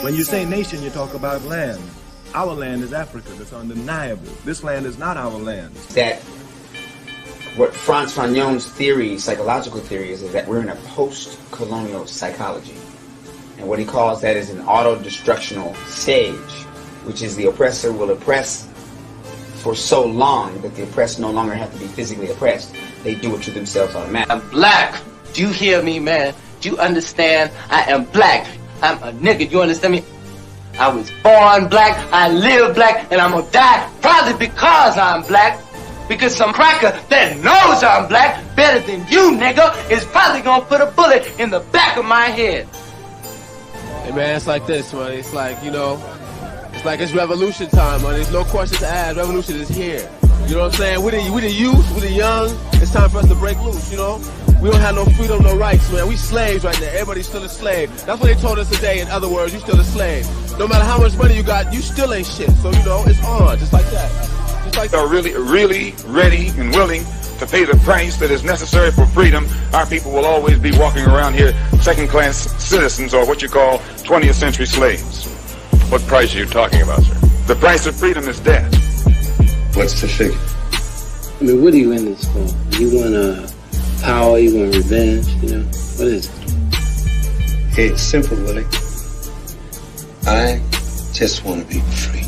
When you say nation, you talk about land. Our land is Africa. That's undeniable. This land is not our land. That what Frantz Fanon's theory, psychological theory, is that we're in a post-colonial psychology. And what he calls that is an auto-destructional stage, which is the oppressor will oppress for so long that the oppressed no longer have to be physically oppressed. They do it to themselves automatically. I'm black. Do you hear me, man? Do you understand? I am black. I'm a nigga. You understand me? I was born black. I live black. And I'm gonna die probably because I'm black. Because some cracker that knows I'm black better than you, nigga, is probably gonna put a bullet in the back of my head. Hey, man, it's like this, man. It's like, you know, it's like it's revolution time, man. There's no questions asked. Revolution is here. You know what I'm saying? We the youth, we the young. It's time for us to break loose, you know? We don't have no freedom, no rights, man. We slaves right now. Everybody's still a slave. That's what they told us today. In other words, you still a slave. No matter how much money you got, you still ain't shit. So, you know, it's on, just like that. Just like are really ready and willing to pay the price that is necessary for freedom. Our people will always be walking around here second-class citizens, or what you call 20th century slaves. What price are you talking about, sir? The price of freedom is death. What's the figure? I mean, what are you in this for? You want power, you want revenge, you know? What is it? It's simple, Willie. I just want to be free.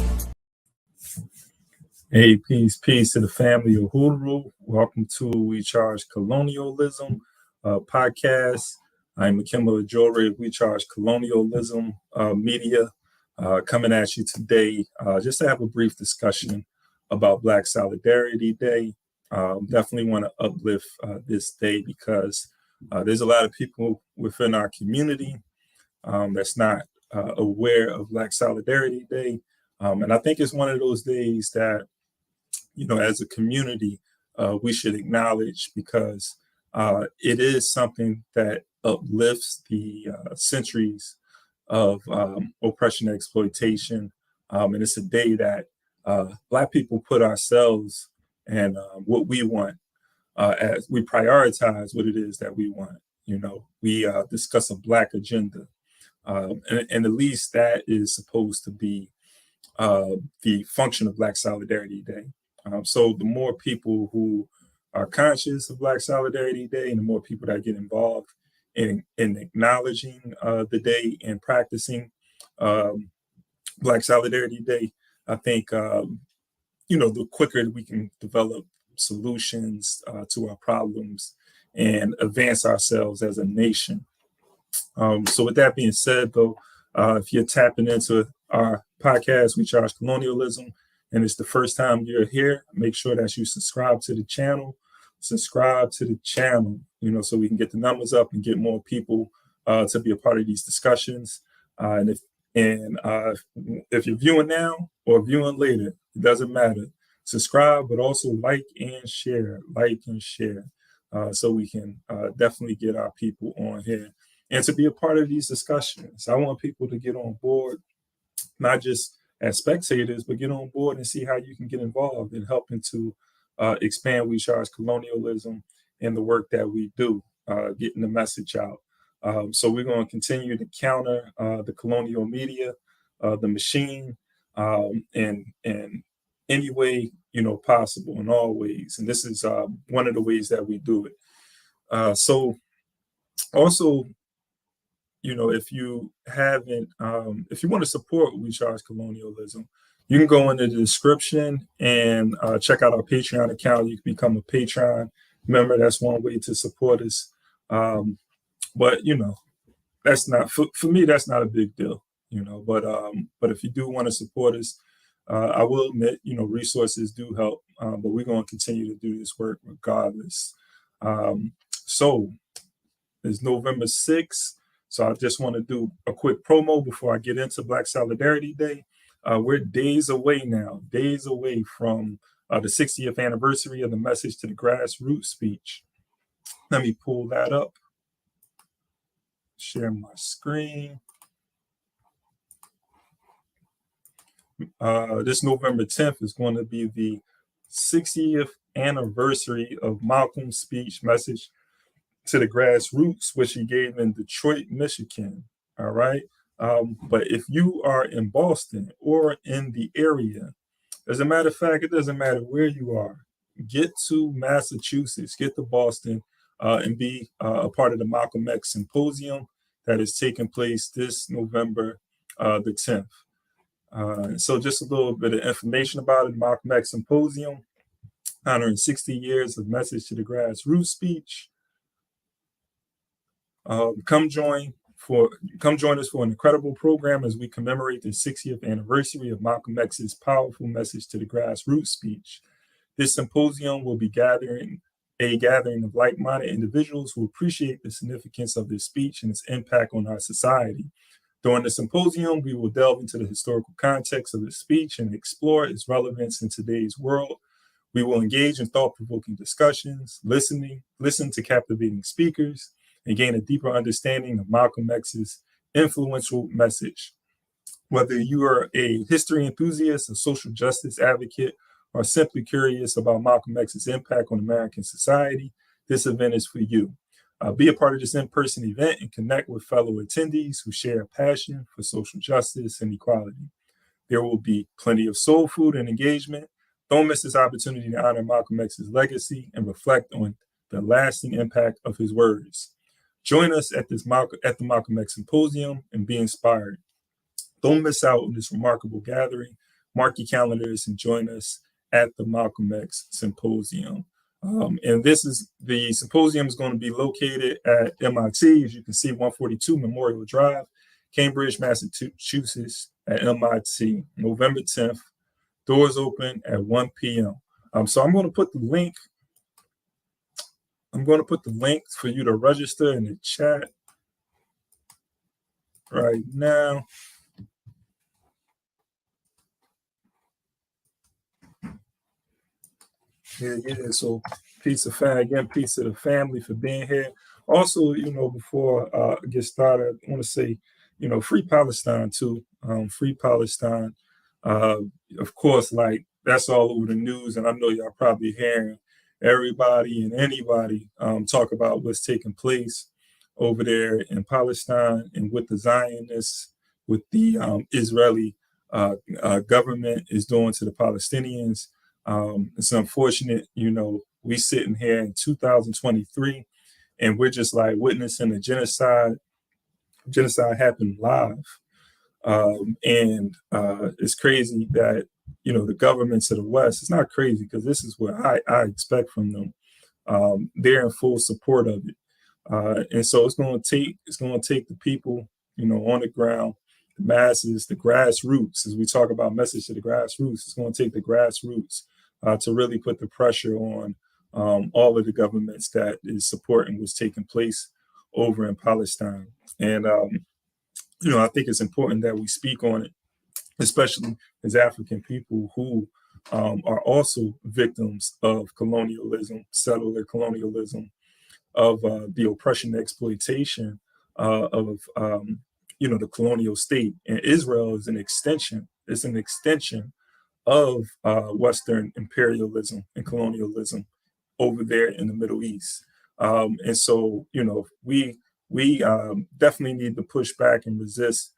Hey, peace to the family of Huru. Welcome to We Charge Colonialism podcast. I'm Makemba Ajore of We Charge Colonialism Media, coming at you today just to have a brief discussion about Black Solidarity Day. Definitely want to uplift this day because there's a lot of people within our community that's not aware of Black Solidarity Day. And I think it's one of those days that, you know, as a community, we should acknowledge because it is something that uplifts the centuries of oppression and exploitation. And it's a day that Black people put ourselves and what we want as we prioritize what it is that we want. You know, we discuss a Black agenda. And at least that is supposed to be the function of Black Solidarity Day. So the more people who are conscious of Black Solidarity Day and the more people that get involved in acknowledging the day and practicing Black Solidarity Day, I think, you know, the quicker we can develop solutions to our problems and advance ourselves as a nation. So with that being said, though, if you're tapping into our podcast, We Charge Colonialism, and it's the first time you're here, make sure that you subscribe to the channel, you know, so we can get the numbers up and get more people to be a part of these discussions. And if you're viewing now or viewing later, it doesn't matter. Subscribe, but also like and share, so we can definitely get our people on here and to be a part of these discussions. I want people to get on board, not just as spectators, but get on board and see how you can get involved in helping to expand We Charge Colonialism and the work that we do, getting the message out. So we're going to continue to counter the colonial media, the machine, in any way, you know, possible in all ways. And this is one of the ways that we do it. So also, you know, if you haven't, if you want to support We Charge Colonialism, you can go into the description and check out our Patreon account. You can become a Patreon member. That's one way to support us. But, you know, that's not, for me, that's not a big deal, you know. But if you do want to support us, I will admit, you know, resources do help. But we're going to continue to do this work regardless. So it's November 6th. So I just want to do a quick promo before I get into Black Solidarity Day. We're days away now, from the 60th anniversary of the Message to the Grassroots speech. Let me pull that up, share my screen. This November 10th is going to be the 60th anniversary of Malcolm's speech, Message to the Grassroots, which he gave in Detroit, Michigan. All right. But if you are in Boston or in the area, as a matter of fact, it doesn't matter where you are, get to Massachusetts, get to Boston, and be a part of the Malcolm X Symposium that is taking place this November the 10th. So just a little bit of information about it. Malcolm X Symposium, honoring 60 years of Message to the Grassroots speech. Come join us for an incredible program as we commemorate the 60th anniversary of Malcolm X's powerful Message to the Grassroots speech. This symposium will be a gathering of like-minded individuals who appreciate the significance of this speech and its impact on our society. During the symposium, we will delve into the historical context of the speech and explore its relevance in today's world. We will engage in thought-provoking discussions, listen to captivating speakers, and gain a deeper understanding of Malcolm X's influential message. Whether you are a history enthusiast, a social justice advocate, or simply curious about Malcolm X's impact on American society, this event is for you. Be a part of this in-person event and connect with fellow attendees who share a passion for social justice and equality. There will be plenty of soul food and engagement. Don't miss this opportunity to honor Malcolm X's legacy and reflect on the lasting impact of his words. Join us at the Malcolm X Symposium and be inspired. Don't miss out on this remarkable gathering. Mark your calendars and join us at the Malcolm X Symposium. And the symposium is going to be located at MIT, as you can see, 142 Memorial Drive, Cambridge, Massachusetts, at MIT, November 10th. Doors open at 1 p.m. So I'm going to put the link. I'm going to put the link for you to register in the chat right now. Yeah. So peace of the family for being here. Also, before I get started, I want to say, free Palestine too. Free Palestine. Of course, like that's all over the news, and I know y'all probably hearing everybody and anybody talk about what's taking place over there in Palestine and what the Zionists, with the Israeli government is doing to the Palestinians. It's unfortunate, we sitting here in 2023 and we're just like witnessing a genocide happen live. And it's crazy that, the governments of the West, it's not crazy because this is what I expect from them. They're in full support of it. And so it's going to take the people, on the ground, the masses, the grassroots, as we talk about Message to the Grassroots, it's going to take the grassroots to really put the pressure on all of the governments that is supporting what's taking place over in Palestine. And, I think it's important that we speak on it, especially as African people who are also victims of colonialism, settler colonialism, of the oppression and exploitation of the colonial state. And Israel is an extension. It's an extension of Western imperialism and colonialism over there in the Middle East. And so, we definitely need to push back and resist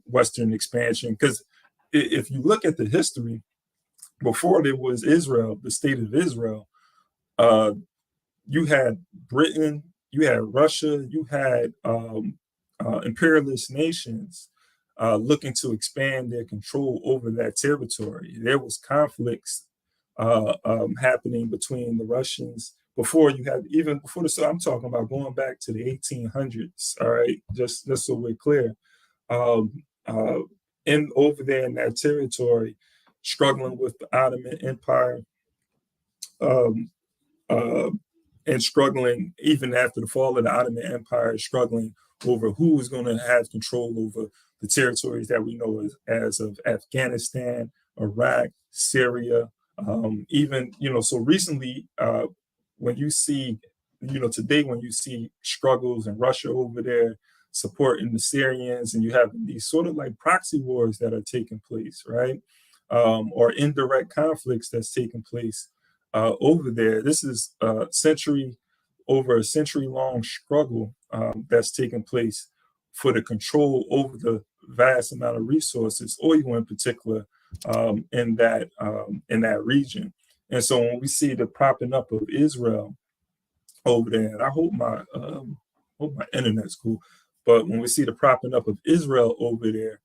Western expansion. Because if you look at the history, before there was Israel, the state of Israel, you had Britain, you had Russia, you had imperialist nations looking to expand their control over that territory. There was conflicts happening between the Russians before so I'm talking about going back to the 1800s. All right, just so we're clear. And over there in that territory, struggling with the Ottoman Empire, and struggling even after the fall of the Ottoman Empire, struggling over who was going to have control over the territories that we know as of Afghanistan, Iraq, Syria, even, so recently, when you see, today when you see struggles in Russia over there supporting the Syrians, and you have these sort of like proxy wars that are taking place, right? Or indirect conflicts that's taking place over there. This is over a century long struggle that's taken place for the control over the vast amount of resources, oil in particular, in that region. And so when we see the propping up of Israel over there, and I hope my internet's cool, but when we see the propping up of Israel over there,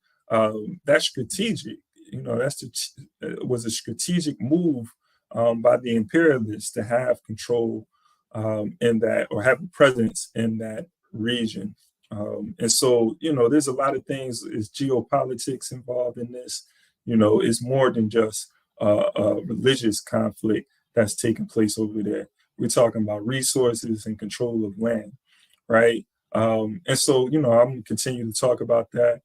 that's strategic. Was a strategic move by the imperialists to have control in that, or have a presence in that region. And so, there's a lot of things. Is geopolitics involved in this? It's more than just a religious conflict that's taking place over there. We're talking about resources and control of land, right? And so, I'm going to continue to talk about that,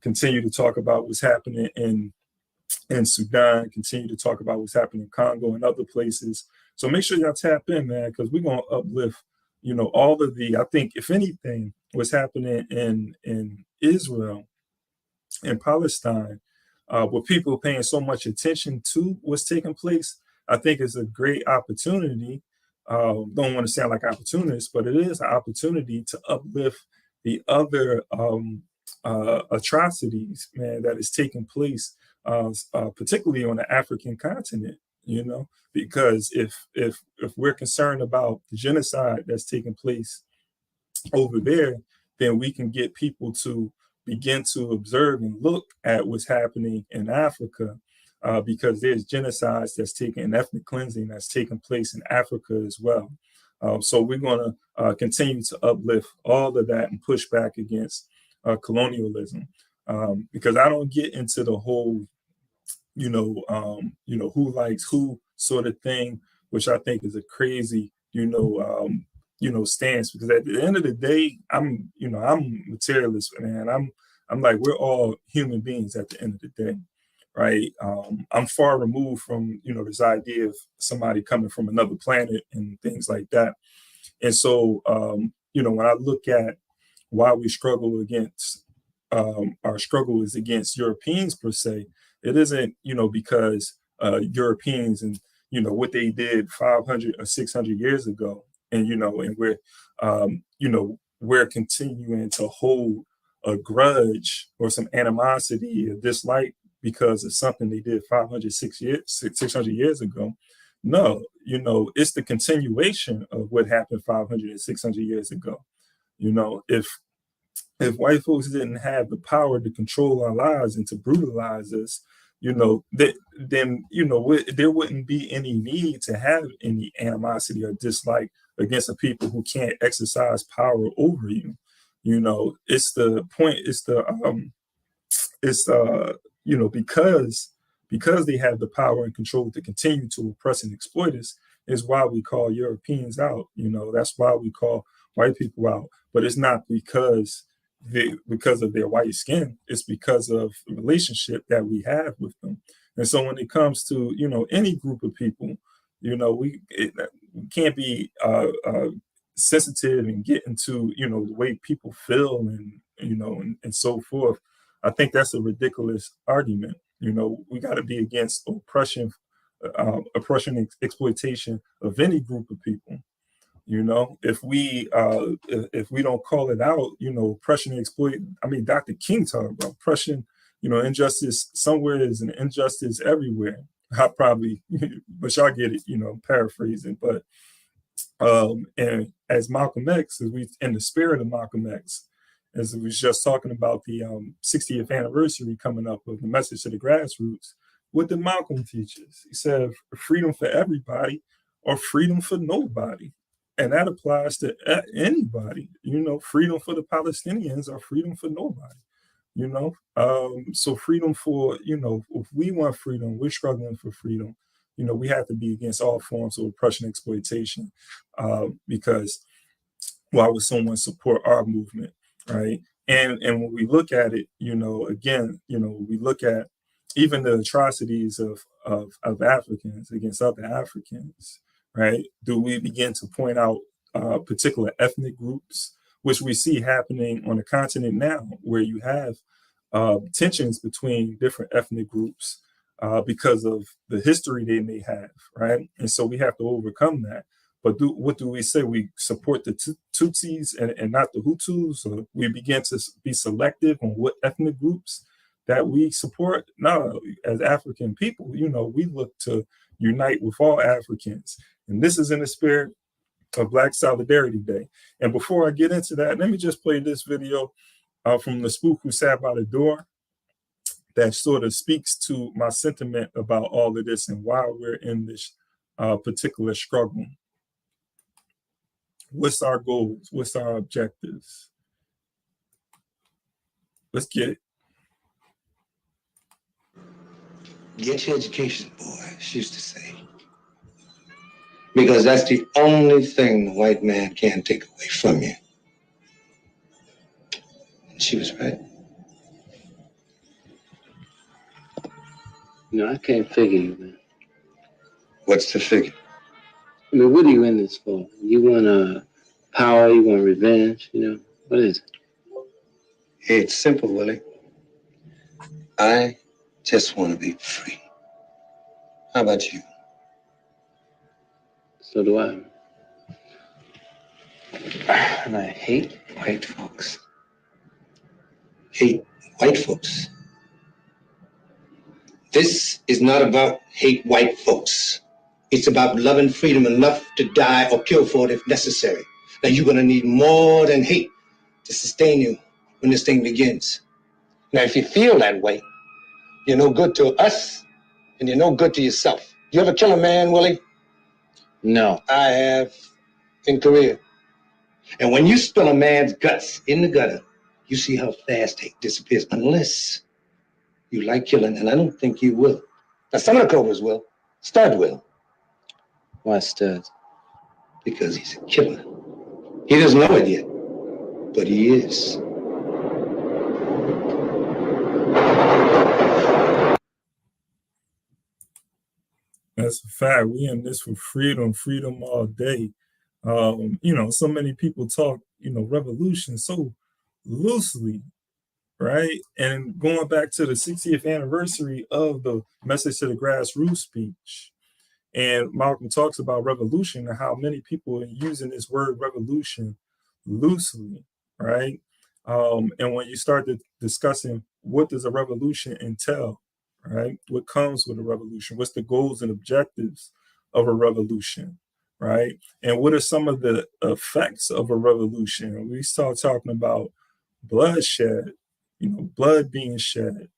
continue to talk about what's happening in Sudan, continue to talk about what's happening in Congo and other places. So make sure y'all tap in, man, because we're going to uplift, all of I think, if anything, what's happening in Israel and Palestine, with people paying so much attention to what's taking place, I think is a great opportunity. Don't want to sound like opportunists, but it is an opportunity to uplift the other atrocities, man, that is taking place, particularly on the African continent. Because if we're concerned about the genocide that's taking place over there, then we can get people to begin to observe and look at what's happening in Africa, because there's genocides that's taking, ethnic cleansing that's taking place in Africa as well. So we're going to continue to uplift all of that and push back against colonialism, because I don't get into the whole, who likes who sort of thing, which I think is a crazy, stance. Because at the end of the day, I'm materialist, man. I'm like, we're all human beings at the end of the day, right? I'm far removed from, this idea of somebody coming from another planet and things like that. And so, when I look at why we struggle against, our struggle is against Europeans per se, it isn't, because Europeans and, what they did 500 or 600 years ago. And, and we're continuing to hold a grudge or some animosity or dislike because of something they did 600 years ago. No, it's the continuation of what happened 500 and 600 years ago. If white folks didn't have the power to control our lives and to brutalize us, then there wouldn't be any need to have any animosity or dislike against a people who can't exercise power over you. It's the point. Because they have the power and control to continue to oppress and exploit us, is why we call Europeans out. That's why we call white people out. But it's not because of their white skin. It's because of the relationship that we have with them. And so when it comes to any group of people, we can't be sensitive and get into the way people feel and so forth. I think that's a ridiculous argument. We got to be against oppression, exploitation of any group of people. If we don't call it out, oppression and exploit. I mean, Dr. King talked about oppression. Injustice somewhere is an injustice everywhere. I probably, but y'all get it. Paraphrasing, but and as Malcolm X, as we in the spirit of Malcolm X, as we was just talking about the 60th anniversary coming up of the message to the grassroots. What did Malcolm teach us? He said, freedom for everybody or freedom for nobody. And that applies to anybody, freedom for the Palestinians or freedom for nobody, so freedom for, if we want freedom, we're struggling for freedom. We have to be against all forms of oppression and exploitation, because why would someone support our movement, right? And when we look at it, again, we look at even the atrocities of Africans against other Africans, right? Do we begin to point out particular ethnic groups, which we see happening on the continent now, where you have tensions between different ethnic groups because of the history they may have, right? And so we have to overcome that. But what do we say? We support the Tutsis and not the Hutus? Or we begin to be selective on what ethnic groups that we support? No, as African people, we look to unite with all Africans. And this is in the spirit of Black Solidarity Day. And before I get into that, let me just play this video from the spook who sat by the door that sort of speaks to my sentiment about all of this and why we're in this particular struggle. What's our goals? What's our objectives? Let's get it. Get your education, boy, she used to say. Because that's the only thing the white man can take away from you. And she was right. I can't figure you, man. What's the figure? I mean, what are you in this for? You want power, you want revenge, What is it? It's simple, Willie. I just want to be free. How about you? So do I. And I hate white folks. Hate white folks. This is not about hate white folks. It's about love and freedom enough to die or kill for it if necessary. Now you're going to need more than hate to sustain you when this thing begins. Now if you feel that way, you're no good to us and you're no good to yourself. You ever kill a man, Willie? No. I have in Korea. And when you spill a man's guts in the gutter, you see how fast hate disappears, unless you like killing, and I don't think you will. Now some of the Cobras will. Stud will. Why Stud? Because he's a killer. He doesn't know it yet, but he is. That's a fact. We in this for freedom all day. So many people talk, revolution so loosely, right? And going back to the 60th anniversary of the Message to the Grassroots speech, and Malcolm talks about revolution and how many people are using this word revolution loosely, right? And when you start discussing what does a revolution entail, right? What comes with a revolution? What's the goals and objectives of a revolution, right? And what are some of the effects of a revolution? We start talking about bloodshed, blood being shed,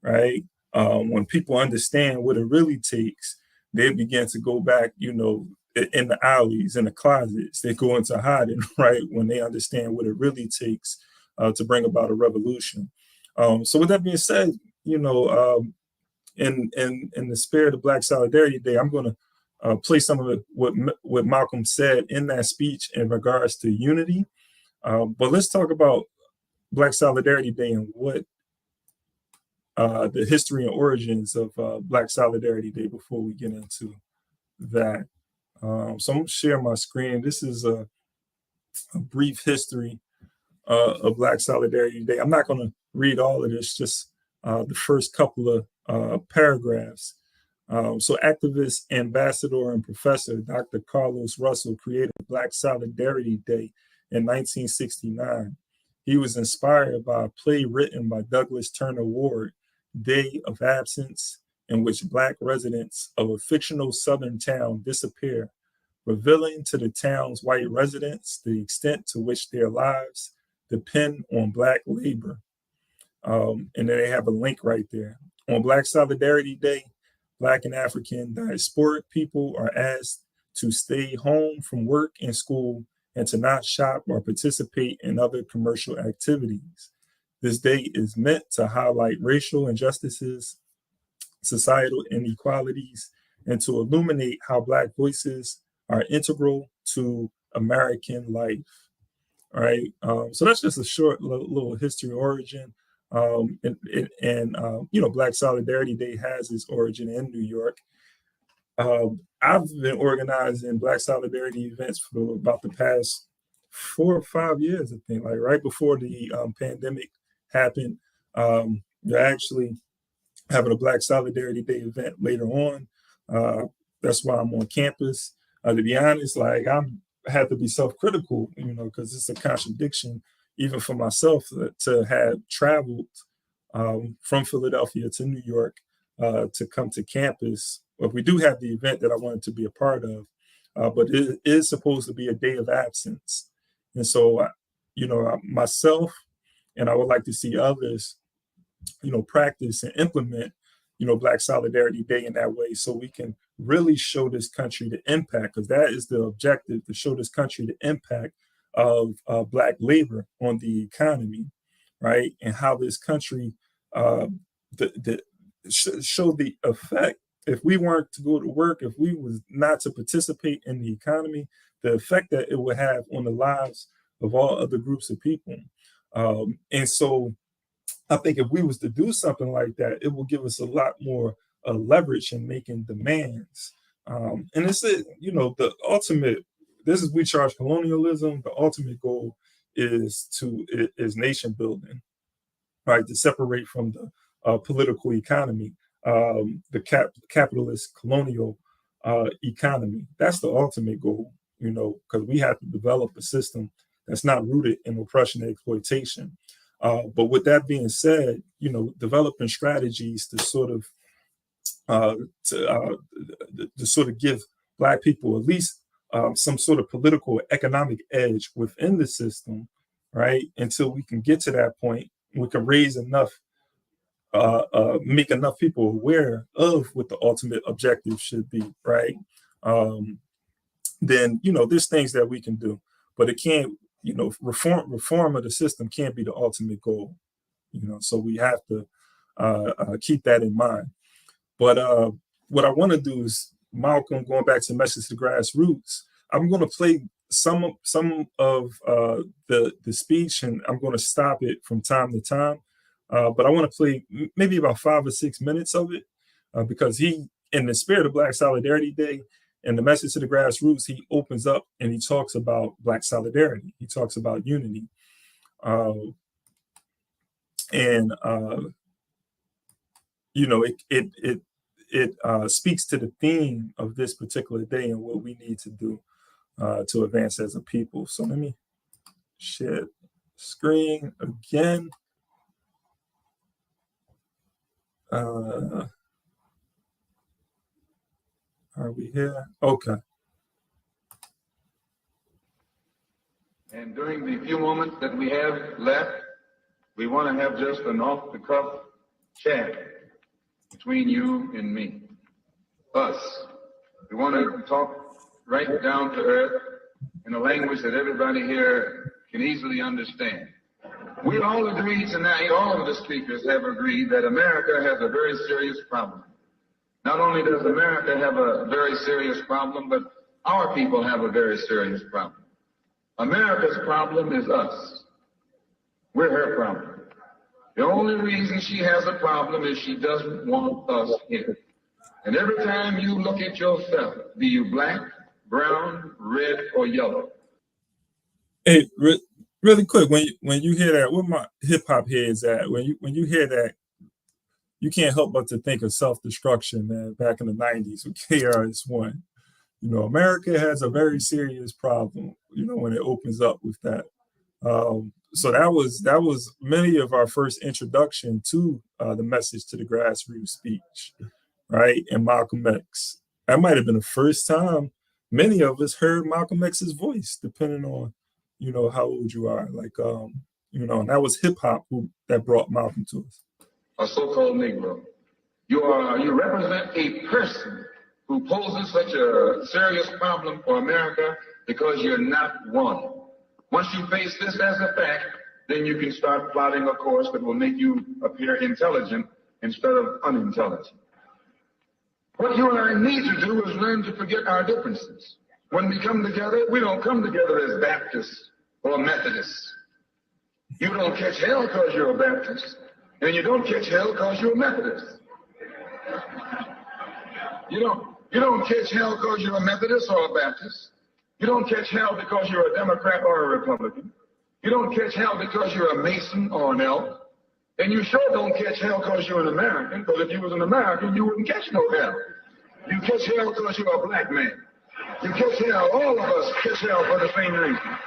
right? When people understand what it really takes, they begin to go back, in the alleys, in the closets. They go into hiding, right? When they understand what it really takes to bring about a revolution. So with that being said, in the spirit of Black Solidarity Day, I'm going to play some of what Malcolm said in that speech in regards to unity. But let's talk about Black Solidarity Day and what the history and origins of Black Solidarity Day before we get into that. So I'm going to share my screen. This is a brief history of Black Solidarity Day. I'm not going to read all of this, just the first couple of paragraphs. So activist, ambassador, and professor Dr. Carlos Russell created Black Solidarity Day in 1969. He was inspired by a play written by Douglas Turner Ward, Day of Absence, in which Black residents of a fictional Southern town disappear, revealing to the town's white residents the extent to which their lives depend on Black labor. And then they have a link right there. On Black Solidarity Day, Black and African diasporic people are asked to stay home from work and school and to not shop or participate in other commercial activities. This day is meant to highlight racial injustices, societal inequalities, and to illuminate how Black voices are integral to American life. All right. So that's just a short little history origin. Black Solidarity Day has its origin in New York. I've been organizing Black Solidarity events for about the past 4 or 5 years, I think, like right before the pandemic happened. You're actually having a Black Solidarity Day event later on. That's why I'm on campus. To be honest, like I had to be self-critical, because it's a contradiction even for myself to have traveled from Philadelphia to New York to come to campus. But we do have the event that I wanted to be a part of, but it is supposed to be a day of absence. And so, myself, and I would like to see others, practice and implement, Black Solidarity Day in that way, so we can really show this country the impact, because that is the objective, to show this country the impact of Black labor on the economy, right? And how this country, show the effect, if we weren't to go to work, if we was not to participate in the economy, the effect that it would have on the lives of all other groups of people. And so I think if we was to do something like that, it will give us a lot more leverage in making demands. And it's, the ultimate, this is We Charge Colonialism. The ultimate goal is nation building, right? To separate from the political economy, the capitalist colonial economy. That's the ultimate goal, because we have to develop a system that's not rooted in oppression and exploitation. But with that being said, developing strategies to sort of give Black people at least some sort of political economic edge within the system, right? Until we can get to that point, we can raise enough, make enough people aware of what the ultimate objective should be, right? Then, there's things that we can do, but it can't, reform of the system can't be the ultimate goal, so we have to keep that in mind. But what I want to do is, Malcolm, going back to Message to the Grassroots, I'm going to play some of the speech, and I'm going to stop it from time to time. But I want to play maybe about 5 or 6 minutes of it, because he, in the spirit of Black Solidarity Day and the Message to the Grassroots, he opens up and he talks about Black solidarity. He talks about unity. It speaks to the theme of this particular day and what we need to do to advance as a people. So let me share screen again. Are we here? Okay. And during the few moments that we have left, we want to have just an off-the-cuff chat between you and me, us. We want to talk right down to earth in a language that everybody here can easily understand. We all agree tonight, all of the speakers have agreed that America has a very serious problem. Not only does America have a very serious problem, but our people have a very serious problem. America's problem is us. We're her problem. The only reason she has a problem is she doesn't want us here. And every time you look at yourself, be you black, brown, red, or yellow. Hey, really quick, when you hear that, where my hip hop heads at? When you hear that, you can't help but to think of self-destruction, man. Back in the '90s with KRS-One, America has a very serious problem. When it opens up with that. So that was many of our first introduction to the Message to the Grassroots speech, right? And Malcolm X. That might have been the first time many of us heard Malcolm X's voice, depending on, how old you are. Like, and that was hip hop that brought Malcolm to us. A so-called Negro. You represent a person who poses such a serious problem for America because you're not one. Once you face this as a fact, then you can start plotting a course that will make you appear intelligent instead of unintelligent. What you and I need to do is learn to forget our differences. When we come together, we don't come together as Baptists or Methodists. You don't catch hell because you're a Baptist, and you don't catch hell because you're a Methodist. You don't catch hell because you're a Methodist or a Baptist. You don't catch hell because you're a Democrat or a Republican. You don't catch hell because you're a Mason or an Elk. And you sure don't catch hell because you're an American, because if you was an American, you wouldn't catch no hell. You catch hell because you're a black man. You catch hell. All of us catch hell for the same reason.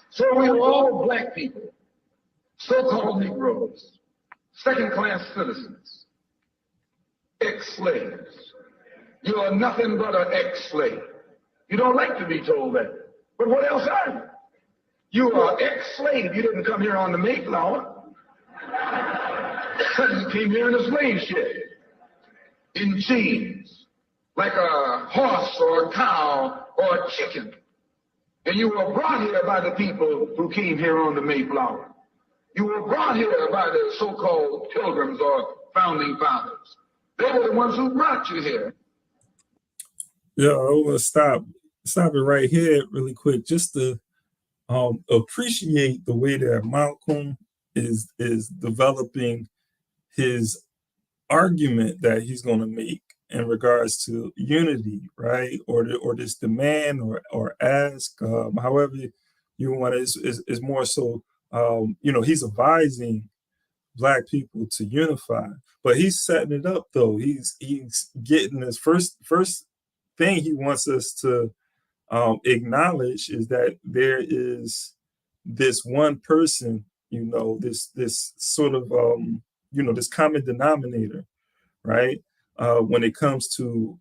So we are all black people, so-called Negroes, second-class citizens, ex-slaves. You are nothing but an ex-slave. You don't like to be told that. But what else are you? You are ex-slave. You didn't come here on the Mayflower. You came here in a slave ship, in chains, like a horse or a cow or a chicken. And you were brought here by the people who came here on the Mayflower. You were brought here by the so-called pilgrims or founding fathers. They were the ones who brought you here. Yeah, I want to stop it right here really quick, just to appreciate the way that Malcolm is developing his argument that he's going to make in regards to unity, right? Or this demand or ask, however you want it, is more so, he's advising Black people to unify, but he's setting it up though. He's getting this first thing he wants us to acknowledge is that there is this one person, this sort of, this common denominator, right? When it comes to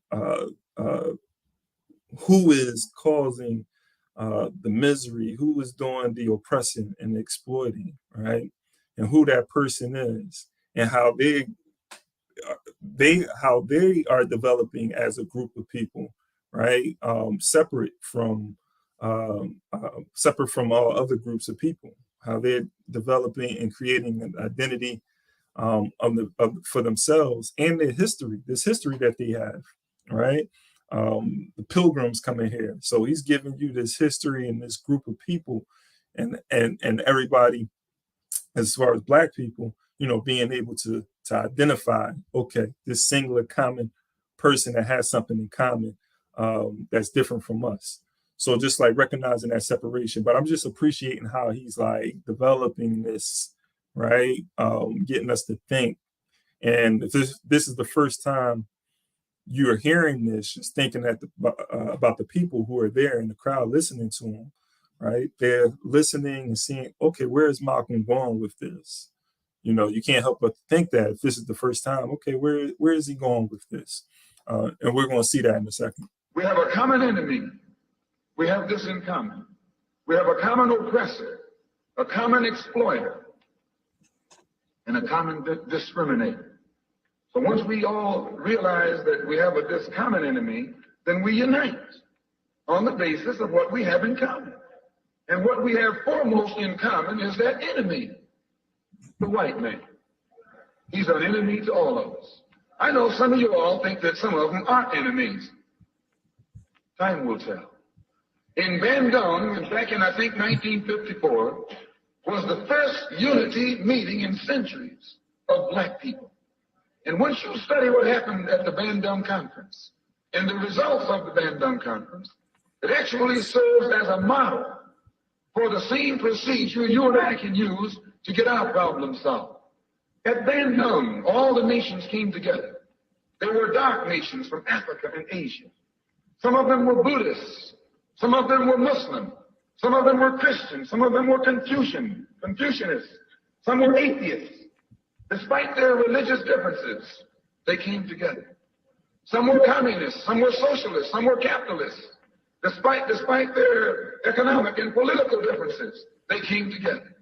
who is causing the misery, who is doing the oppressing and exploiting, right? And who that person is, and how they are developing as a group of people, right? Separate from all other groups of people, how they're developing and creating an identity for themselves and their history, this history that they have, right? The pilgrims coming here. So he's giving you this history and this group of people and everybody, as far as Black people, being able to identify, okay, this singular common person that has something in common that's different from us. So just like recognizing that separation, but I'm just appreciating how he's like developing this, right? Getting us to think. And if this is the first time you're hearing this, just thinking about the people who are there in the crowd listening to him, right? They're listening and seeing, okay, where is Malcolm going with this? You can't help but think that if this is the first time, okay, where is he going with this? And we're going to see that in a second. We have a common enemy. We have this in common. We have a common oppressor, a common exploiter, and a common discriminator. So once we all realize that we have this common enemy, then we unite on the basis of what we have in common. And what we have foremost in common is that enemy, the white man. He's an enemy to all of us. I know some of you all think that some of them are enemies. Time will tell. In Bandung, back in, I think, 1954, was the first unity meeting in centuries of Black people. And once you study what happened at the Bandung Conference and the results of the Bandung Conference, it actually serves as a model for the same procedure you and I can use to get our problem solved. At Bandung, all the nations came together. There were dark nations from Africa and Asia. Some of them were Buddhists. Some of them were Muslim. Some of them were Christian. Some of them were Confucianists. Some were atheists. Despite their religious differences, they came together. Some were communists. Some were socialists. Some were capitalists. Despite their economic and political differences, they came together.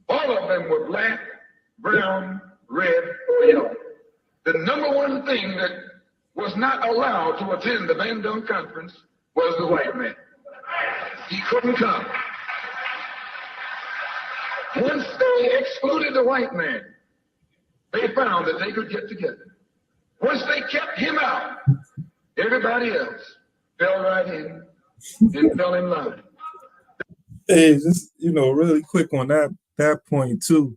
All of them were black, brown, red, or yellow. The number one thing that was not allowed to attend the Bandung Conference was the white man. He couldn't come. Once they excluded the white man, they found that they could get together. Once they kept him out, everybody else fell right in and fell in line. Hey, just really quick on that point too.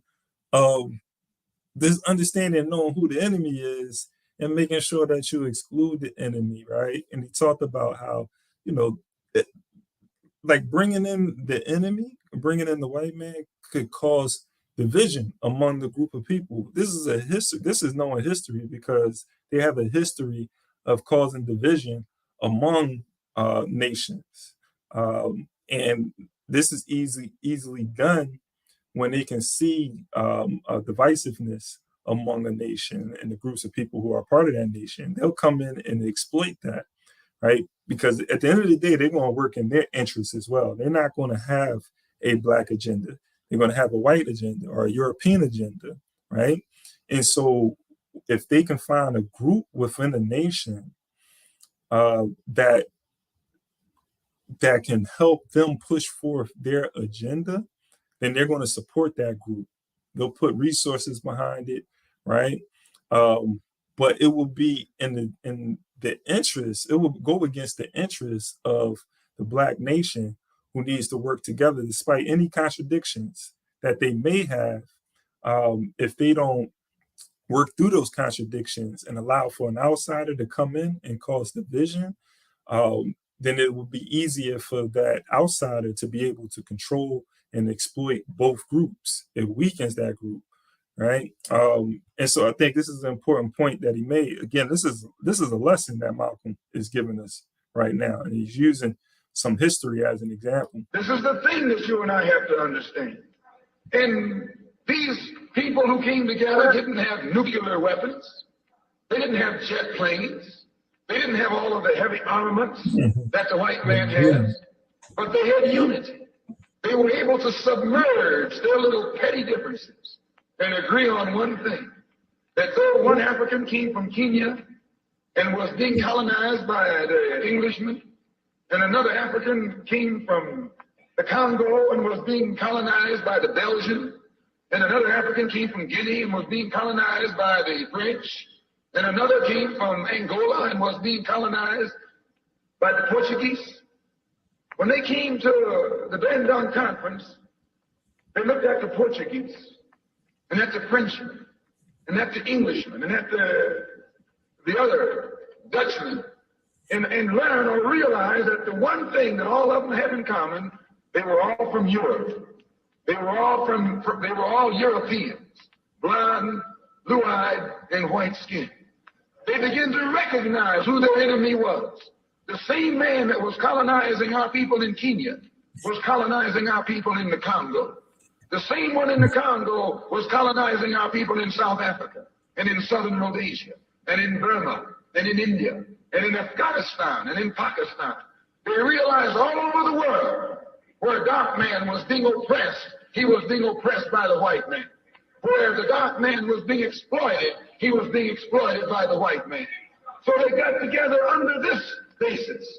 This understanding and knowing who the enemy is and making sure that you exclude the enemy, right? And he talked about how, like bringing in the enemy, bringing in the white man could cause division among the group of people. This is a history. This is known history because they have a history of causing division among nations. And this is easily done when they can see divisiveness among a nation and the groups of people who are part of that nation. They'll come in and exploit that, right? Because at the end of the day, they're going to work in their interests as well. They're not going to have a Black agenda. They're going to have a white agenda or a European agenda, right? And so if they can find a group within a nation that can help them push forth their agenda, then they're going to support that group. They'll put resources behind it, right? But it will be in the interest, it will go against the interests of the Black nation, who needs to work together despite any contradictions that they may have. If they don't work through those contradictions and allow for an outsider to come in and cause division, then it will be easier for that outsider to be able to control and exploit both groups. It weakens that group, right? And so I think this is an important point that he made. Again, this is a lesson that Malcolm is giving us right now, and he's using some history as an example. This is the thing that you and I have to understand. And these people who came together didn't have nuclear weapons. They didn't have jet planes. They didn't have all of the heavy armaments that the white man has. But they had unity. They were able to submerge their little petty differences and agree on one thing, that though one African came from Kenya and was being colonized by the Englishmen, and another African came from the Congo and was being colonized by the Belgians, and another African came from Guinea and was being colonized by the French, and another came from Angola and was being colonized by the Portuguese. When they came to the Bandung Conference, they looked at the Portuguese and at the Frenchmen and at the Englishmen and at the other Dutchmen, and learn or realize that the one thing that all of them had in common, they were all from Europe. They were all Europeans, blonde, blue-eyed, and white-skinned. They began to recognize who their enemy was. The same man that was colonizing our people in Kenya was colonizing our people in the Congo. The same one in the Congo was colonizing our people in South Africa and in southern Rhodesia and in Burma and in India and in Afghanistan and in Pakistan. They realized all over the world where a dark man was being oppressed, he was being oppressed by the white man. Where the dark man was being exploited, he was being exploited by the white man. So they got together under this basis,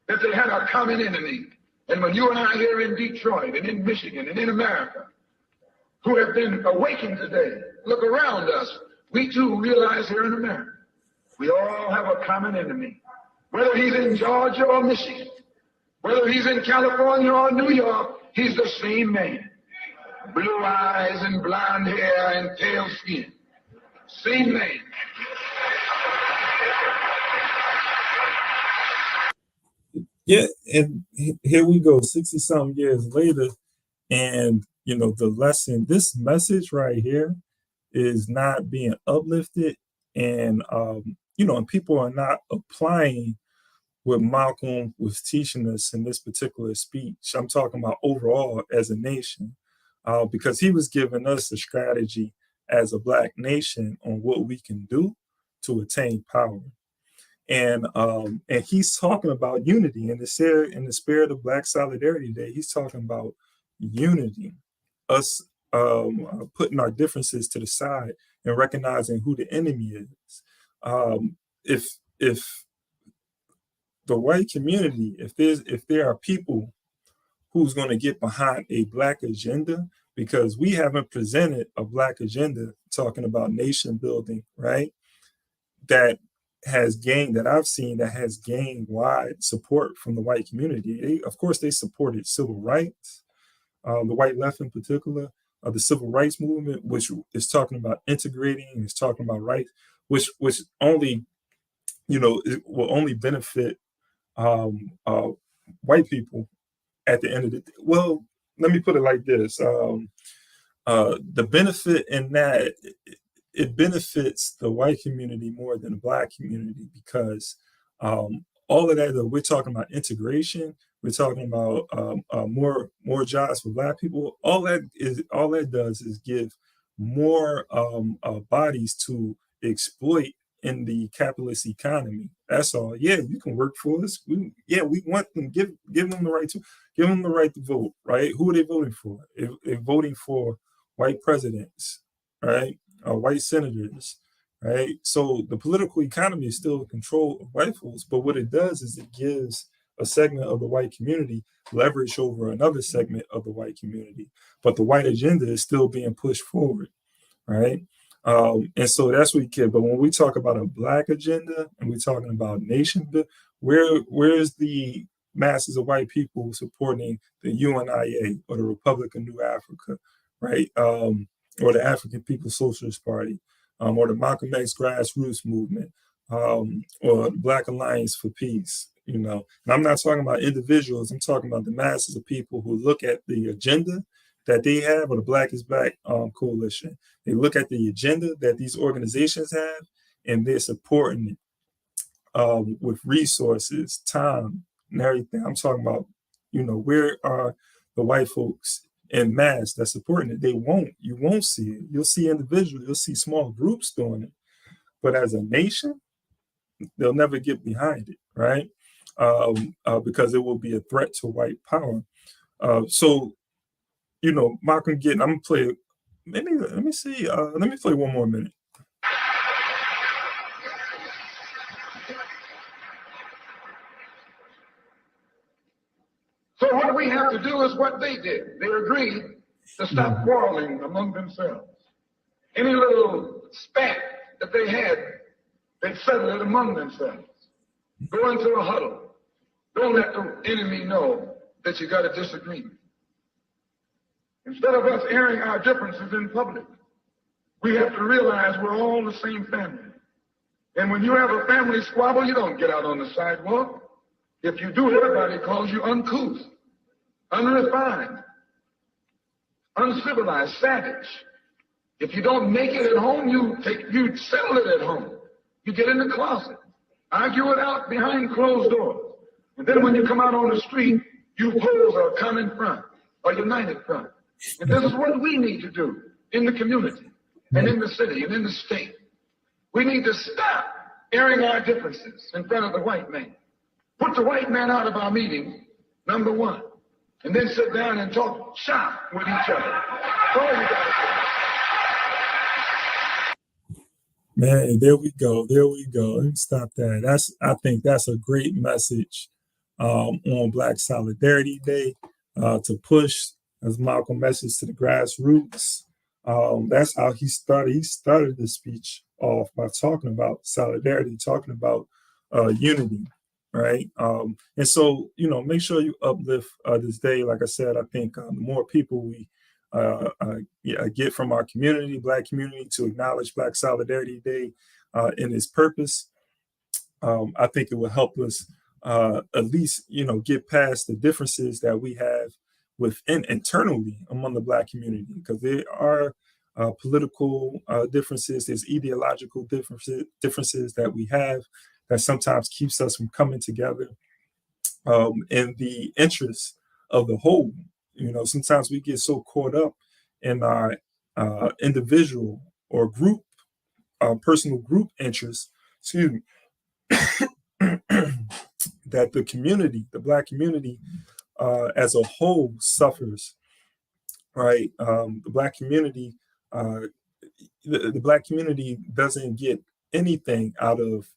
that they had a common enemy. And when you and I here in Detroit and in Michigan and in America, who have been awakened today, look around us, we too realize here in America, we all have a common enemy. Whether he's in Georgia or Michigan, whether he's in California or New York, he's the same man. Blue eyes and blonde hair and pale skin. Same man. Yeah, and here we go, 60-something years later, and the lesson, this message right here is not being uplifted, and and people are not applying what Malcolm was teaching us in this particular speech. I'm talking about overall as a nation, because he was giving us a strategy as a Black nation on what we can do to attain power. And he's talking about unity in the spirit of Black Solidarity Day. He's talking about unity, us putting our differences to the side and recognizing who the enemy is. If the white community, if there are people who's going to get behind a Black agenda, because we haven't presented a Black agenda talking about nation building, right? That has gained wide support from the white community. Of course, they supported civil rights, the white left in particular, the civil rights movement, which is talking about integrating, is talking about rights, which only, it will only benefit white people at the end of the day. Well, let me put it like this. The benefit in that it benefits the white community more than the black community because all of that, though, we're talking about integration. We're talking about more jobs for black people. All that does is give more bodies to exploit in the capitalist economy. That's all. Yeah, you can work for us. We want them. Give them the right to vote. Right? Who are they voting for? They're voting for white presidents, right? White senators, right? So the political economy is still in control of white folks, but what it does is it gives a segment of the white community leverage over another segment of the white community. But the white agenda is still being pushed forward, right? And so that's what we get. But when we talk about a black agenda and we're talking about nation, where's the masses of white people supporting the UNIA or the Republic of New Africa, right? Or the African People's Socialist Party, or the Malcolm X grassroots movement, or the Black Alliance for Peace, And I'm not talking about individuals. I'm talking about the masses of people who look at the agenda that they have, or the Black is Black coalition. They look at the agenda that these organizations have, and they're supporting it with resources, time, and everything. I'm talking about, where are the white folks in mass that's supporting it? You won't see it. You'll see individuals, you'll see small groups doing it. But as a nation, they'll never get behind it, right? Because it will be a threat to white power. So, Malcolm I'm gonna play, let me play one more minute. So what we have to do is what they did. They agreed to stop quarreling among themselves. Any little spat that they had, they'd settle it among themselves. Go into a huddle. Don't let the enemy know that you got a disagreement. Instead of us airing our differences in public, we have to realize we're all the same family. And when you have a family squabble, you don't get out on the sidewalk. If you do, everybody calls you uncouth, unrefined, uncivilized, savage. If you don't make it at home, you settle it at home. You get in the closet, argue it out behind closed doors. And then when you come out on the street, you pose a common front, a united front. And this is what we need to do in the community and in the city and in the state. We need to stop airing our differences in front of the white man. Put the white man out of our meeting, number one, and then sit down and talk shop with each other. That's all you gotta do. Man, there we go. Let me stop that. I think that's a great message on Black Solidarity Day to push, as Malcolm message, to the grassroots. That's how he started. He started the speech off by talking about solidarity, talking about unity. Right. And so, make sure you uplift this day. Like I said, I think the more people we get from our community, Black community, to acknowledge Black Solidarity Day and its purpose, I think it will help us at least, get past the differences that we have internally among the Black community, because there are political differences, there's ideological differences that we have that sometimes keeps us from coming together in the interest of the whole. Sometimes we get so caught up in our individual or group, personal group interests, that the community, the Black community as a whole suffers, right? The Black community, the Black community doesn't get anything out of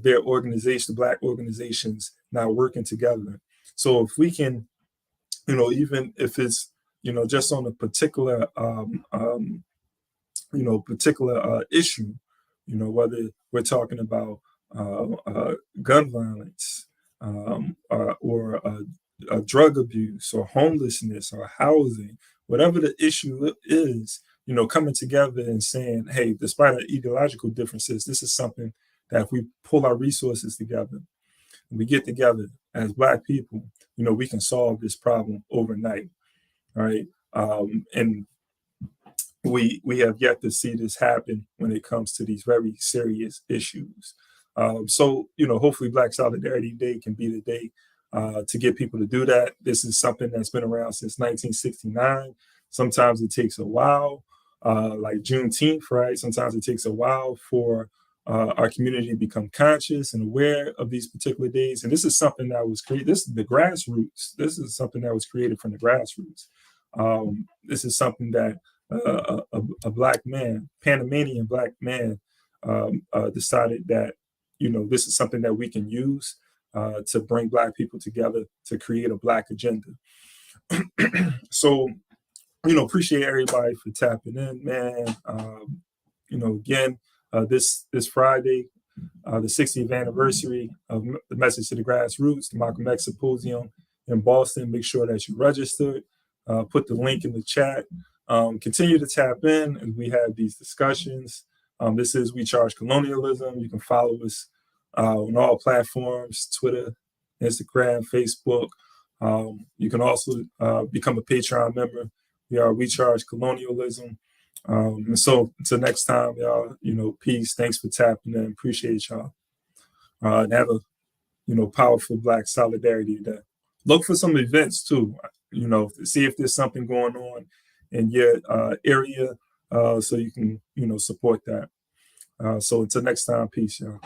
their organization, the Black organizations now working together. So if we can, even if it's, just on a particular, particular issue, whether we're talking about gun violence or drug abuse or homelessness or housing, whatever the issue is, coming together and saying, hey, despite our ideological differences, this is something that if we pull our resources together, and we get together as Black people, we can solve this problem overnight, right? And we have yet to see this happen when it comes to these very serious issues. So, hopefully Black Solidarity Day can be the day to get people to do that. This is something that's been around since 1969. Sometimes it takes a while, like Juneteenth, right? Sometimes it takes a while for our community to become conscious and aware of these particular days. And this is something that was created. This is the grassroots. This is something that was created from the grassroots. This is something that a Black man, Panamanian Black man, decided that, this is something that we can use to bring Black people together to create a Black agenda. So, appreciate everybody for tapping in, man. Again, this Friday, the 60th anniversary of the Message to the Grassroots, the Malcolm X Symposium in Boston. Make sure that you registered. Put the link in the chat. Continue to tap in as we have these discussions. This is We Charge Colonialism. You can follow us on all platforms, Twitter, Instagram, Facebook. You can also become a Patreon member. We are We Charge Colonialism. And so until next time, y'all, peace. Thanks for tapping in. Appreciate y'all. And have a, powerful Black Solidarity Day. Look for some events too, to see if there's something going on in your area so you can, support that. So until next time, peace, y'all.